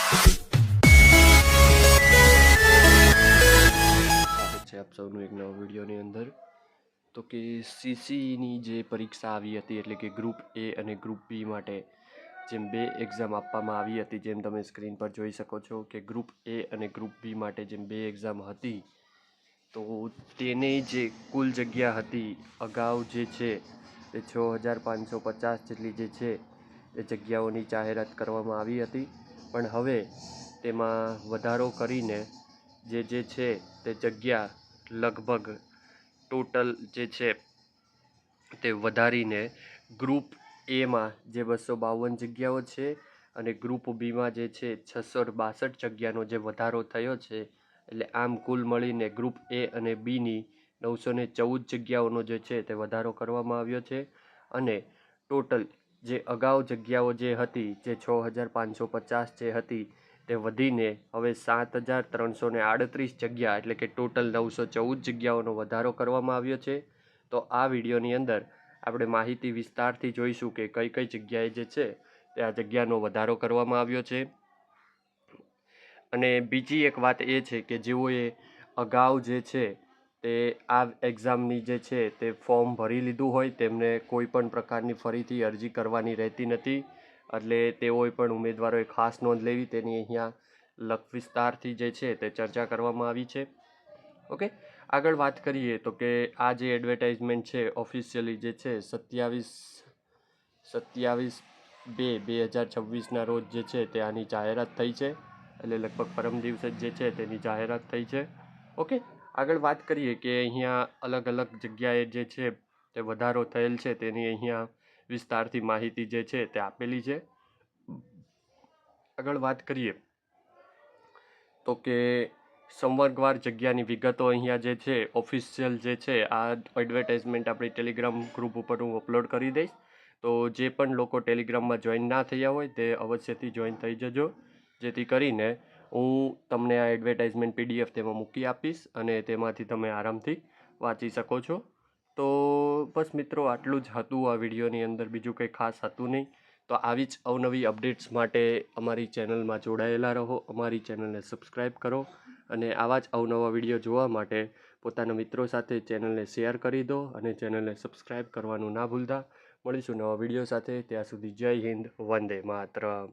સ્વાગત છે આપ સૌનું એક નવા વિડીયોની અંદર। તો કે સીસીની જે પરીક્ષા આવી હતી એટલે કે ગ્રુપ એ અને ગ્રુપ બી માટે જેમ બે એક્ઝામ આપવામાં આવી હતી, જેમ તમે સ્ક્રીન પર જોઈ શકો છો કે ગ્રુપ એ અને ગ્રુપ બી માટે જેમ બે એક્ઝામ હતી તો તેની જે કુલ જગ્યા હતી અગાઉ જે છે તે 6550 જેટલી જે છે તે જગ્યાઓની જાહેરાત કરવામાં આવી હતી, પણ હવે તેમાં વધારો કરીને જે છે તે જગ્યા લગભગ ટોટલ જે છે તે વધારીને ગ્રુપ એમાં જે 252 જગ્યાઓ છે અને ગ્રુપ બીમાં જે છે 662 જગ્યાનો જે વધારો થયો છે, એટલે આમ કુલ મળીને ગ્રુપ એ અને બીની 914 જગ્યાઓનો જે છે તે વધારો કરવામાં આવ્યો છે। અને ટોટલ જે અગાઉ જગ્યાઓ જે હતી જે 6550 જે હતી તે વધીને હવે 7338 જગ્યા એટલે કે ટોટલ 914 જગ્યાઓનો વધારો કરવામાં આવ્યો છે। તો આ વિડીયોની અંદર આપણે માહિતી વિસ્તારથી જોઈશું કે કઈ કઈ જગ્યાએ જે છે તે આ જગ્યાનો વધારો કરવામાં આવ્યો છે। અને બીજી એક વાત એ છે કે જેઓએ અગાઉ જે છે તે આ એક્ઝામની જે છે તે ફોર્મ ભરી લીધું હોય તેમને કોઈ પણ પ્રકારની ફરીથી અરજી કરવાની રહેતી નથી, એટલે તેઓએ પણ ઉમેદવારોએ ખાસ નોંધ લેવી તેની અહીંયા લખ વિસ્તારથી જે છે તે ચર્ચા કરવામાં આવી છે। ઓકે, આગળ વાત કરીએ તો કે આ જે એડવર્ટાઇઝમેન્ટ છે ઓફિશિયલી જે છે 27/2/2026ના રોજ જે છે તે આની જાહેરાત થઈ છે, એટલે લગભગ પરમ દિવસે જે છે તેની જાહેરાત થઈ છે। ઓકે, આગળ વાત કરીએ કે અહીંયા અલગ અલગ જગ્યાએ જે છે તે વધારો થયેલ છે તેની અહીંયા વિસ્તારથી માહિતી જે છે તે આપેલી છે। આગળ વાત કરીએ તો કે સંવર્ગવાર જગ્યાની વિગતો અહીંયા જે છે ઓફિશિયલ જે છે આ એડવર્ટાઇઝમેન્ટ આપણી ટેલિગ્રામ ગ્રુપ ઉપર હું અપલોડ કરી દઈશ, તો જે પણ લોકો ટેલિગ્રામમાં જોઈન ના થયા હોય તે અવશ્યથી જોઈન થઈ જજો, જેથી કરીને હું તમને આ એડવર્ટાઇઝમેન્ટ PDF તેમાં મૂકી આપીશ અને તેમાંથી તમે આરામથી વાંચી શકો છો। તો બસ મિત્રો આટલું જ હતું આ વિડીયોની અંદર, બીજું કંઈ ખાસ હતું નહીં। તો આવી જ અવનવી અપડેટ્સ માટે અમારી ચેનલમાં જોડાયેલા રહો, અમારી ચેનલને સબસ્ક્રાઈબ કરો અને આવા જ અવનવા વિડીયો જોવા માટે પોતાના મિત્રો સાથે ચેનલને શેર કરી દો અને ચેનલને સબસ્ક્રાઈબ કરવાનું ના ભૂલતા। મળીશું નવા વિડીયો સાથે, ત્યાં સુધી જય હિન્દ, વંદે માતરમ।